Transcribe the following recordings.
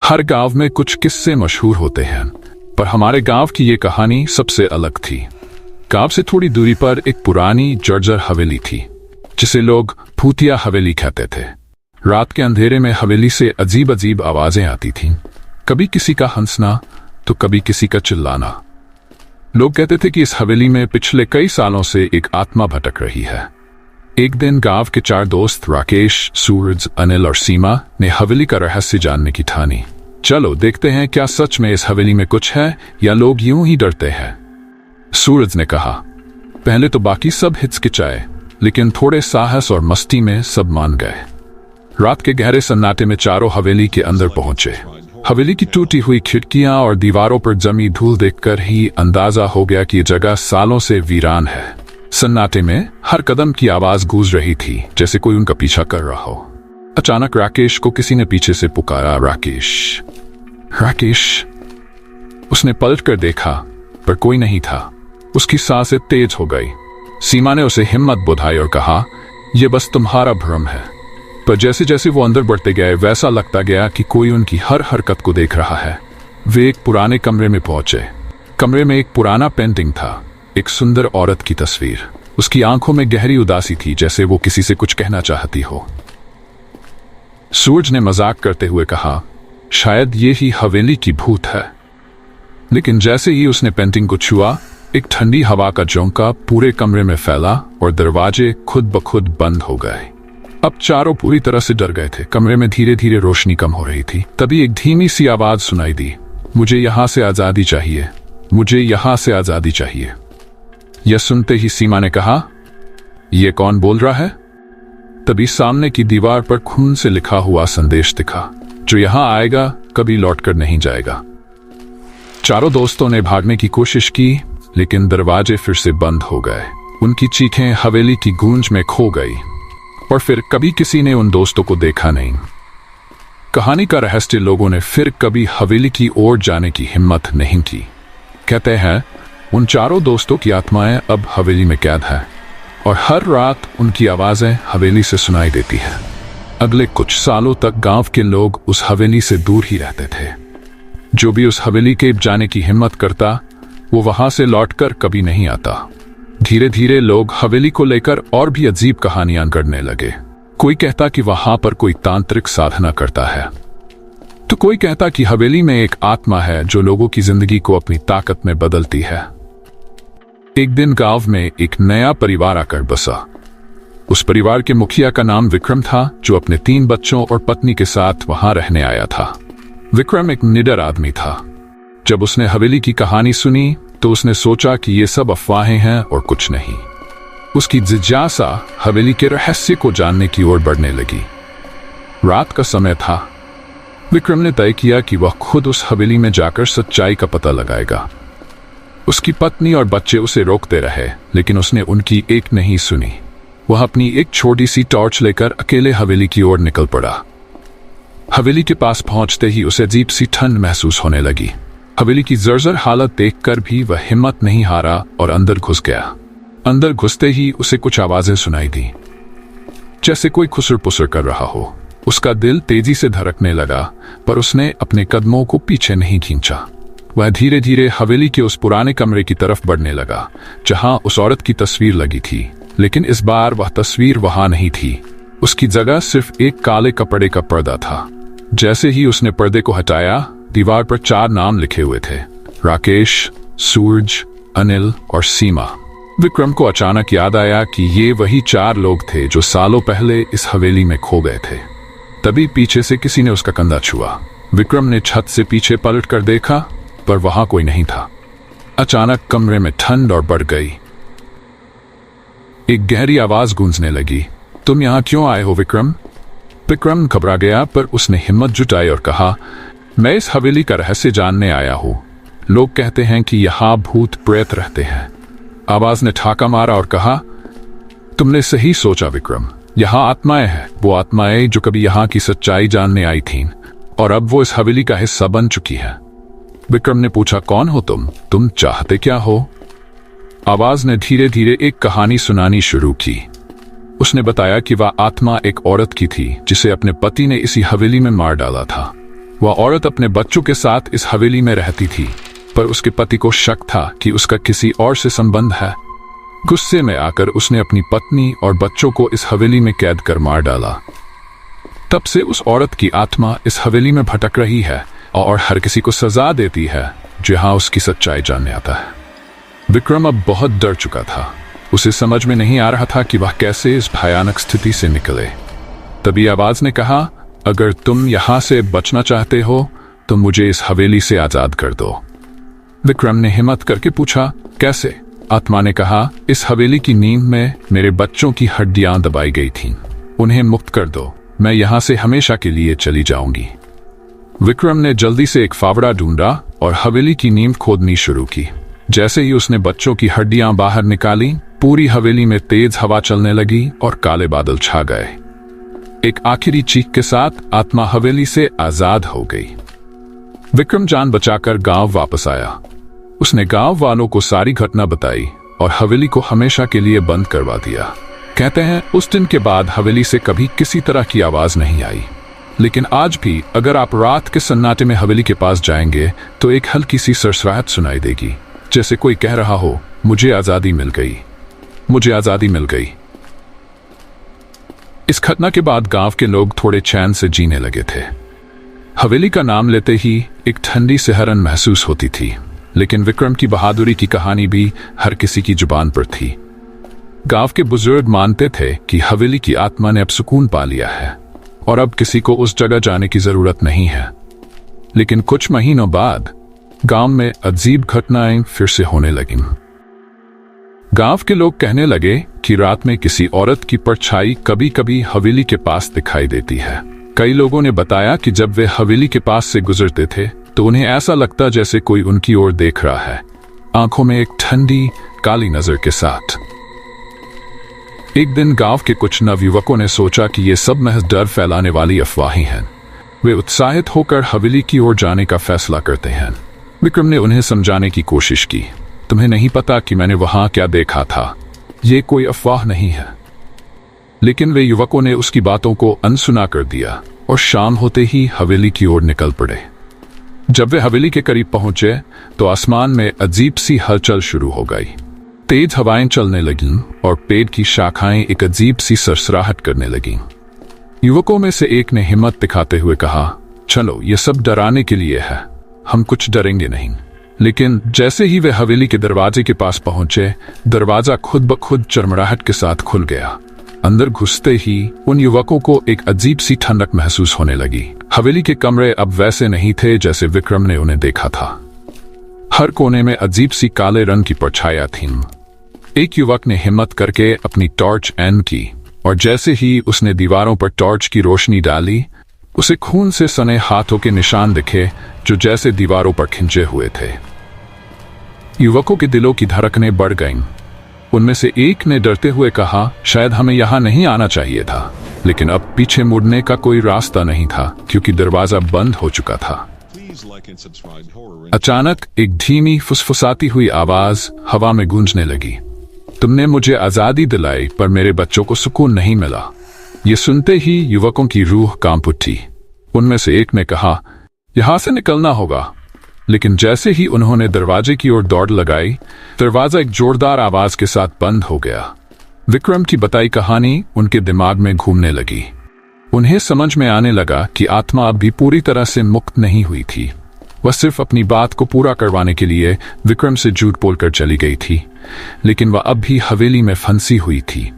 हर गांव में कुछ किस्से मशहूर होते हैं, पर हमारे गांव की ये कहानी सबसे अलग थी। गांव से थोड़ी दूरी पर एक पुरानी जर्जर हवेली थी, जिसे लोग भूतिया हवेली कहते थे। रात के अंधेरे में हवेली से अजीब अजीब आवाजें आती थीं, कभी किसी का हंसना तो कभी किसी का चिल्लाना। लोग कहते थे कि इस हवेली में पिछले कई सालों से एक आत्मा भटक रही है। एक दिन गांव के 4 दोस्त राकेश, सूरज, अनिल और सीमा ने हवेली का रहस्य जानने की ठानी। चलो देखते हैं क्या सच में इस हवेली में कुछ है या लोग यूं ही डरते हैं। सूरज ने कहा। पहले तो बाकी सब हिचकिचाए, लेकिन थोड़े साहस और मस्ती में सब मान गए। रात के गहरे सन्नाटे में चारों हवेली के अंदर पहुंचे। हवेली की टूटी हुई खिड़कियां और दीवारों पर जमी धूल देखकर ही अंदाजा हो गया कि ये जगह सालों से वीरान है। सन्नाटे में हर कदम की आवाज गूंज रही थी, जैसे कोई उनका पीछा कर रहा हो। अचानक राकेश को किसी ने पीछे से पुकारा, राकेश, राकेश। उसने पलटकर देखा, पर कोई नहीं था। उसकी सांसें तेज हो गई। सीमा ने उसे हिम्मत बुधाई और कहा, यह बस तुम्हारा भ्रम है। पर जैसे जैसे वो अंदर बढ़ते गए, वैसा लगता गया कि कोई उनकी हर हरकत को देख रहा है। वे एक पुराने कमरे में पहुंचे। कमरे में एक पुराना पेंटिंग था, एक सुंदर औरत की तस्वीर। उसकी आंखों में गहरी उदासी थी, जैसे वो किसी से कुछ कहना चाहती हो। सूरज ने मजाक करते हुए कहा, शायद ये ही हवेली की भूत है। लेकिन जैसे ही उसने पेंटिंग को छुआ, एक ठंडी हवा का झोंका पूरे कमरे में फैला और दरवाजे खुद ब खुद बंद हो गए। अब चारों पूरी तरह से डर गए थे। कमरे में धीरे धीरे रोशनी कम हो रही थी। तभी एक धीमी सी आवाज सुनाई दी, मुझे यहां से आजादी चाहिए, मुझे यहां से आजादी चाहिए। यह सुनते ही सीमा ने कहा, यह कौन बोल रहा है? तभी सामने की दीवार पर खून से लिखा हुआ संदेश दिखा, जो यहां आएगा कभी लौटकर नहीं जाएगा। चारों दोस्तों ने भागने की कोशिश की, लेकिन दरवाजे फिर से बंद हो गए। उनकी चीखें हवेली की गूंज में खो गई और फिर कभी किसी ने उन दोस्तों को देखा नहीं। कहानी का रहस्य लोगों ने फिर कभी हवेली की ओर जाने की हिम्मत नहीं की। कहते हैं उन चारों दोस्तों की आत्माएं अब हवेली में कैद हैं और हर रात उनकी आवाजें हवेली से सुनाई देती हैं। अगले कुछ सालों तक गांव के लोग उस हवेली से दूर ही रहते थे। जो भी उस हवेली के जाने की हिम्मत करता, वो वहां से लौटकर कभी नहीं आता। धीरे धीरे लोग हवेली को लेकर और भी अजीब कहानियां करने लगे। कोई कहता कि वहां पर कोई तांत्रिक साधना करता है, तो कोई कहता कि हवेली में एक आत्मा है जो लोगों की जिंदगी को अपनी ताकत में बदलती है। एक दिन गांव में एक नया परिवार आकर बसा। उस परिवार के मुखिया का नाम विक्रम था, जो अपने 3 बच्चों और पत्नी के साथ वहां रहने आया था। विक्रम एक निडर आदमी था। जब उसने हवेली की कहानी सुनी तो उसने सोचा कि ये सब अफवाहें हैं और कुछ नहीं। उसकी जिज्ञासा हवेली के रहस्य को जानने की ओर बढ़ने लगी। रात का समय था। विक्रम ने तय किया कि वह खुद उस हवेली में जाकर सच्चाई का पता लगाएगा। उसकी पत्नी और बच्चे उसे रोकते रहे, लेकिन उसने उनकी एक नहीं सुनी। वह अपनी एक छोटी सी टॉर्च लेकर अकेले हवेली की ओर निकल पड़ा। हवेली के पास पहुंचते ही उसे अजीब सी ठंड महसूस होने लगी। हवेली की जर्जर हालत देखकर भी वह हिम्मत नहीं हारा और अंदर घुस गया। अंदर घुसते ही उसे कुछ आवाजें सुनाई दी, जैसे कोई खुसर पुसर कर रहा हो। उसका दिल तेजी से धड़कने लगा, पर उसने अपने कदमों को पीछे नहीं खींचा। वह धीरे धीरे हवेली के उस पुराने कमरे की तरफ बढ़ने लगा, जहां उस औरत की तस्वीर लगी थी। लेकिन इस बार वह तस्वीर वहां नहीं थी। उसकी जगह सिर्फ एक काले कपड़े का पर्दा था। जैसे ही उसने पर्दे को हटाया, दीवार पर 4 नाम लिखे हुए थे, राकेश, सूरज, अनिल और सीमा। विक्रम को अचानक याद आया कि ये वही 4 लोग थे जो सालों पहले इस हवेली में खो गए थे। तभी पीछे से किसी ने उसका कंधा छुआ। विक्रम ने छत से पीछे पलट कर देखा, पर वहां कोई नहीं था। अचानक कमरे में ठंड और बढ़ गई। एक गहरी आवाज गूंजने लगी, तुम यहां क्यों आए हो विक्रम? विक्रम घबरा गया, पर उसने हिम्मत जुटाई और कहा, मैं इस हवेली का रहस्य जानने आया हूं। लोग कहते हैं कि यहां भूत प्रेत रहते हैं। आवाज ने ठाका मारा और कहा, तुमने सही सोचा विक्रम, यहां आत्माएं हैं, वो आत्माएं जो कभी यहां की सच्चाई जानने आई थीं और अब वो इस हवेली का हिस्सा बन चुकी है। विक्रम ने पूछा, कौन हो तुम चाहते क्या हो? आवाज ने धीरे धीरे एक कहानी सुनानी शुरू की। उसने बताया कि वह आत्मा एक औरत की थी, जिसे अपने पति ने इसी हवेली में मार डाला था। वह औरत अपने बच्चों के साथ इस हवेली में रहती थी, पर उसके पति को शक था कि उसका किसी और से संबंध है। गुस्से में आकर उसने अपनी पत्नी और बच्चों को इस हवेली में कैद कर मार डाला। तब से उस औरत की आत्मा इस हवेली में भटक रही है और हर किसी को सजा देती है जो यहाँ उसकी सच्चाई जानने आता है। विक्रम अब बहुत डर चुका था। उसे समझ में नहीं आ रहा था कि वह कैसे इस भयानक स्थिति से निकले। तभी आवाज ने कहा, अगर तुम यहां से बचना चाहते हो तो मुझे इस हवेली से आजाद कर दो। विक्रम ने हिम्मत करके पूछा, कैसे? आत्मा ने कहा, इस हवेली की नींद में मेरे बच्चों की हड्डियां दबाई गई थीं। उन्हें मुक्त कर दो, मैं यहां से हमेशा के लिए चली जाऊंगी। विक्रम ने जल्दी से एक फावड़ा ढूंढा और हवेली की नींद खोदनी शुरू की। जैसे ही उसने बच्चों की हड्डियां बाहर निकाली, पूरी हवेली में तेज हवा चलने लगी और काले बादल छा गए। एक आखिरी चीख के साथ आत्मा हवेली से आजाद हो गई। विक्रम जान बचाकर गांव वापस आया। उसने गांव वालों को सारी घटना बताई और हवेली को हमेशा के लिए बंद करवा दिया। कहते हैं उस दिन के बाद हवेली से कभी किसी तरह की आवाज नहीं आई। लेकिन आज भी अगर आप रात के सन्नाटे में हवेली के पास जाएंगे तो एक हल्की सी सरसराहट सुनाई देगी, जैसे कोई कह रहा हो, मुझे आजादी मिल गई, मुझे आजादी मिल गई। इस घटना के बाद गांव के लोग थोड़े चैन से जीने लगे थे। हवेली का नाम लेते ही एक ठंडी सिहरन महसूस होती थी, लेकिन विक्रम की बहादुरी की कहानी भी हर किसी की जुबान पर थी। गांव के बुजुर्ग मानते थे कि हवेली की आत्मा ने अब सुकून पा लिया है और अब किसी को उस जगह जाने की जरूरत नहीं है। लेकिन कुछ महीनों बाद गांव में अजीब घटनाएं फिर से होने लगीं। गांव के लोग कहने लगे कि रात में किसी औरत की परछाई कभी कभी हवेली के पास दिखाई देती है। कई लोगों ने बताया कि जब वे हवेली के पास से गुजरते थे तो उन्हें ऐसा लगता जैसे कोई उनकी ओर देख रहा है, आंखों में एक ठंडी काली नजर के साथ। एक दिन गांव के कुछ नवयुवकों ने सोचा कि ये सब महज डर फैलाने वाली अफवाहें हैं। वे उत्साहित होकर हवेली की ओर जाने का फैसला करते हैं। विक्रम ने उन्हें समझाने की कोशिश की, तुम्हें नहीं पता कि मैंने वहां क्या देखा था, ये कोई अफवाह नहीं है। लेकिन वे युवकों ने उसकी बातों को अनसुना कर दिया और शाम होते ही हवेली की ओर निकल पड़े। जब वे हवेली के करीब पहुंचे तो आसमान में अजीब सी हलचल शुरू हो गई। तेज हवाएं चलने लगीं और पेड़ की शाखाएं एक अजीब सी सरसराहट करने लगीं। युवकों में से एक ने हिम्मत दिखाते हुए कहा, चलो ये सब डराने के लिए है, हम कुछ डरेंगे नहीं। लेकिन जैसे ही वे हवेली के दरवाजे के पास पहुंचे, दरवाजा खुद ब खुद चरमराहट के साथ खुल गया। अंदर घुसते ही उन युवकों को एक अजीब सी ठंडक महसूस होने लगी। हवेली के कमरे अब वैसे नहीं थे जैसे विक्रम ने उन्हें देखा था। हर कोने में अजीब सी काले रंग की परछाइयां थीं। एक युवक ने हिम्मत करके अपनी टॉर्च ऑन की और जैसे ही उसने दीवारों पर टॉर्च की रोशनी डाली, उसे खून से सने हाथों के निशान दिखे जो जैसे दीवारों पर खिंचे हुए थे। युवकों के दिलों की धड़कनें बढ़ गईं। उनमें से एक ने डरते हुए कहा, शायद हमें यहां नहीं आना चाहिए था। लेकिन अब पीछे मुड़ने का कोई रास्ता नहीं था क्योंकि दरवाजा बंद हो चुका था। अचानक एक धीमी फुसफुसाती हुई आवाज हवा में गूंजने लगी, तुमने मुझे आजादी दिलाई पर मेरे बच्चों को सुकून नहीं मिला। ये सुनते ही युवकों की रूह कांप उठी। उनमें से एक ने कहा, यहां से निकलना होगा। लेकिन जैसे ही उन्होंने दरवाजे की ओर दौड़ लगाई, दरवाजा एक जोरदार आवाज के साथ बंद हो गया। विक्रम की बताई कहानी उनके दिमाग में घूमने लगी। उन्हें समझ में आने लगा कि आत्मा अब भी पूरी तरह से मुक्त नहीं हुई थी। वह सिर्फ अपनी बात को पूरा करवाने के लिए विक्रम से झूठ बोलकर चली गई थी, लेकिन वह अब भी हवेली में फंसी हुई थी।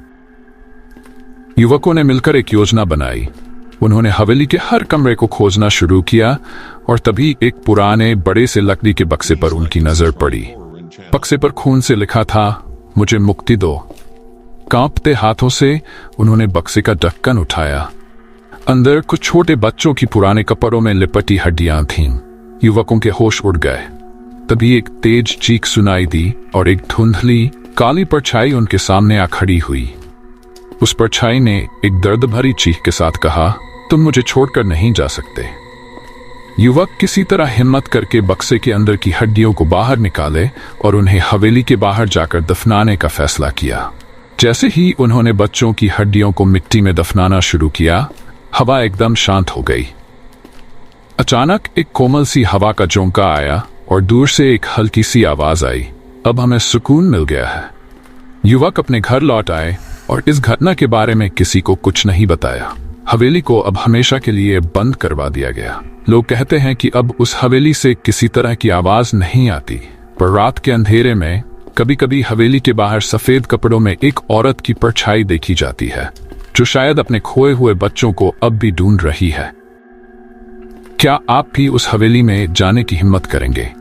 युवकों ने मिलकर एक योजना बनाई। उन्होंने हवेली के हर कमरे को खोजना शुरू किया और तभी एक पुराने बड़े से लकड़ी के बक्से पर उनकी नजर पड़ी। बक्से पर खून से लिखा था, मुझे मुक्ति दो। कांपते हाथों से उन्होंने बक्से का ढक्कन उठाया। अंदर कुछ छोटे बच्चों की पुराने कपड़ों में लिपटी हड्डियां थीं। युवकों के होश उड़ गए। तभी एक तेज चीख सुनाई दी और एक धुंधली काली परछाई उनके सामने आ खड़ी हुई। उस परछाई ने एक दर्द भरी चीख के साथ कहा, तुम मुझे छोड़कर नहीं जा सकते। युवक किसी तरह हिम्मत करके बक्से के अंदर की हड्डियों को बाहर निकाले और उन्हें हवेली के बाहर जाकर दफनाने का फैसला किया। जैसे ही उन्होंने बच्चों की हड्डियों को मिट्टी में दफनाना शुरू किया, हवा एकदम शांत हो गई। अचानक एक कोमल सी हवा का झोंका आया और दूर से एक हल्की सी आवाज आई। अब हमें सुकून मिल गया है। युवक अपने घर लौट आए और इस घटना के बारे में किसी को कुछ नहीं बताया। हवेली को अब हमेशा के लिए बंद करवा दिया गया। लोग कहते हैं कि अब उस हवेली से किसी तरह की आवाज नहीं आती, पर रात के अंधेरे में कभी कभी हवेली के बाहर सफेद कपड़ों में एक औरत की परछाई देखी जाती है, जो शायद अपने खोए हुए बच्चों को अब भी ढूंढ रही है। क्या आप भी उस हवेली में जाने की हिम्मत करेंगे?